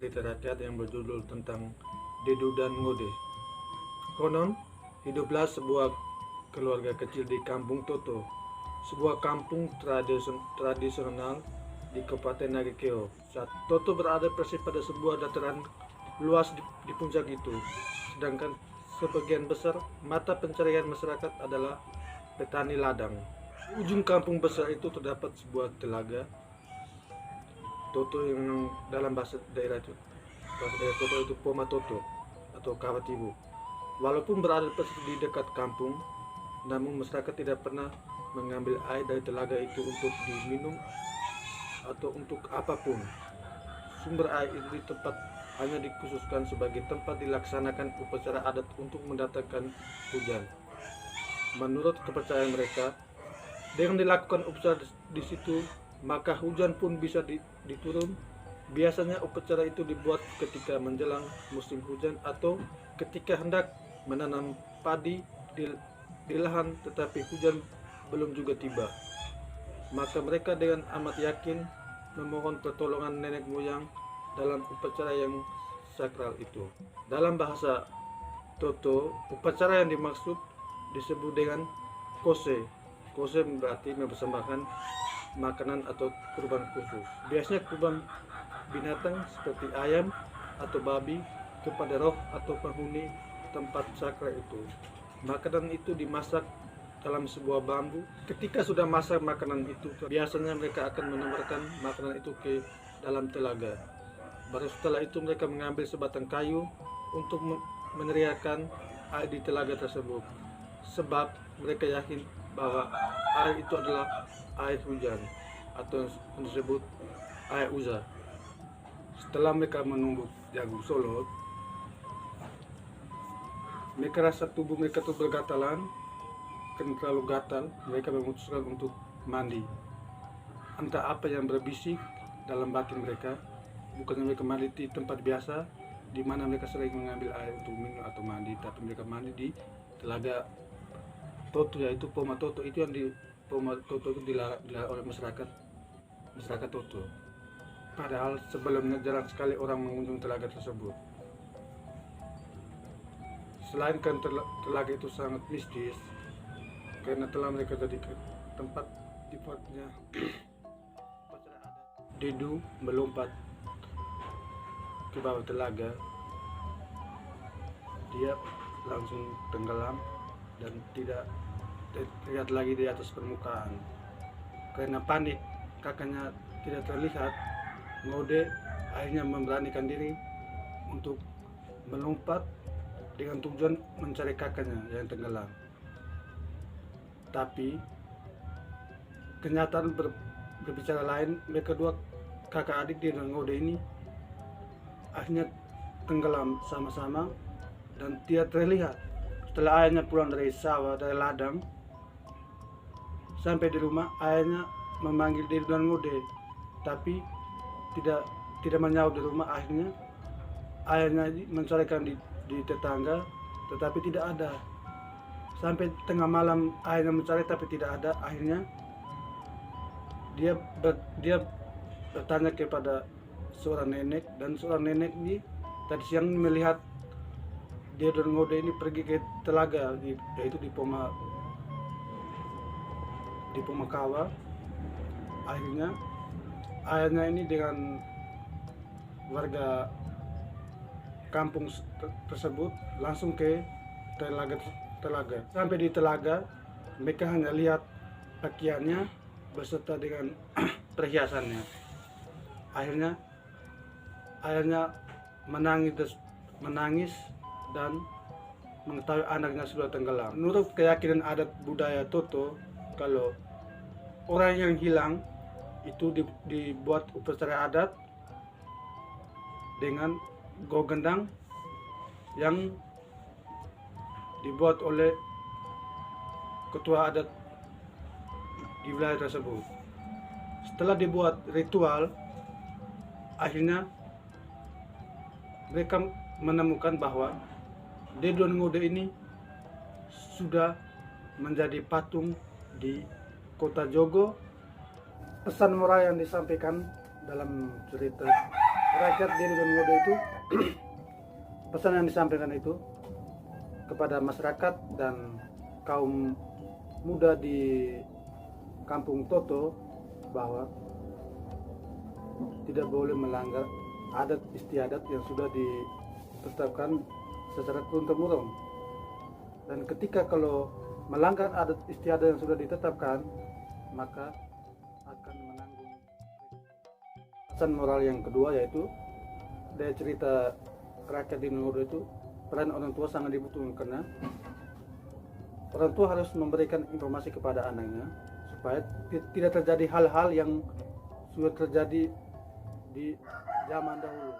cerita rakyat yang berjudul tentang Dedu dan Ngode. Konon, hiduplah sebuah keluarga kecil di Kampung Toto, sebuah kampung tradisional di Kabupaten Nagekeo. Saat Toto berada persis pada sebuah dataran luas di puncak itu, sedangkan sebagian besar mata pencarian masyarakat adalah petani ladang. Di ujung kampung besar itu terdapat sebuah telaga Toto yang dalam bahasa daerah Toto itu Poma Toto atau Kawatibu. Walaupun berada persis di dekat kampung, namun masyarakat tidak pernah mengambil air dari telaga itu untuk diminum atau untuk apapun. Sumber air itu di tempat hanya dikhususkan sebagai tempat dilaksanakan upacara adat untuk mendatangkan hujan. Menurut kepercayaan mereka, dengan dilakukan upacara di situ, maka hujan pun bisa diturun. Biasanya upacara itu dibuat ketika menjelang musim hujan atau ketika hendak menanam padi di lahan tetapi hujan belum juga tiba. Maka mereka dengan amat yakin memohon pertolongan nenek moyang dalam upacara yang sakral itu. Dalam bahasa Toto, upacara yang dimaksud disebut dengan kose. Kose berarti mempersembahkan makanan atau kurban khusus. Biasanya kurban binatang seperti ayam atau babi kepada roh atau penghuni tempat sakral itu. Makanan itu dimasak dalam sebuah bambu. Ketika sudah masak makanan itu, biasanya mereka akan menebarkan makanan itu ke dalam telaga. Baru setelah itu mereka mengambil sebatang kayu untuk meneriakan air di telaga tersebut. Sebab mereka yakin bahwa air itu adalah air hujan atau yang disebut air uza. Setelah mereka menumbuk jagung solot, mereka rasa tubuh mereka itu bergatalan. Karena terlalu gatal, mereka memutuskan untuk mandi. Entah apa yang berbisik dalam batin mereka. Bukannya mereka mandi di tempat biasa di mana mereka sering mengambil air untuk minum atau mandi, tapi mereka mandi di telaga Toto, yaitu Poma Toto. Itu yang di Poma Toto itu dilarang oleh masyarakat Toto. Padahal sebelumnya jarang sekali orang mengunjungi telaga tersebut. Selain kan telaga itu sangat mistis, karena telah mereka jadikan tempat dibuatnya upacara adat. Dedu melompat ke bawah telaga, dia langsung tenggelam dan tidak terlihat lagi di atas permukaan. Karena panik kakaknya tidak terlihat, Ngode akhirnya memberanikan diri untuk melompat dengan tujuan mencari kakaknya yang tenggelam. Tapi kenyataan berbicara lain. Mereka dua kakak adik dia dan Ngode ini akhirnya tenggelam sama-sama dan tidak terlihat. Setelah ayahnya pulang dari sawah, dari ladang, sampai di rumah ayahnya memanggil Dedu dan Ngode, tapi tidak menyaut di rumah. Akhirnya ayahnya mencarikan di tetangga, tetapi tidak ada. Sampai tengah malam ayahnya mencari tapi tidak ada. Akhirnya dia bertanya kepada seorang nenek, dan seorang nenek ini tadi siang melihat dia dan Ngode ini pergi ke telaga, yaitu di Pomakawa. Akhirnya ayahnya ini dengan warga kampung tersebut langsung ke telaga. Sampai di telaga, mereka hanya lihat pakaiannya beserta dengan perhiasannya. Akhirnya ayahnya menangis dan mengetahui anaknya sudah tenggelam. Menurut keyakinan adat budaya Toto, kalau orang yang hilang itu dibuat upacara adat dengan gogendang yang dibuat oleh ketua adat di wilayah tersebut. Setelah dibuat ritual, akhirnya mereka menemukan bahwa Dedu dan Ngode ini sudah menjadi patung di Kota Jogo. Pesan moral yang disampaikan dalam cerita rakyat di Dudan Ngodo itu pesan yang disampaikan itu kepada masyarakat dan kaum muda di Kampung Toto bahwa tidak boleh melanggar adat istiadat yang sudah ditetapkan secara turun-temurun. Dan ketika kalau melanggar adat istiadat yang sudah ditetapkan, maka akan menanggung pesan moral yang kedua, yaitu dari cerita rakyat di Ngodo itu peran orang tua sangat dibutuhkan, karena orang tua harus memberikan informasi kepada anaknya supaya tidak terjadi hal-hal yang sudah terjadi di zaman dahulu.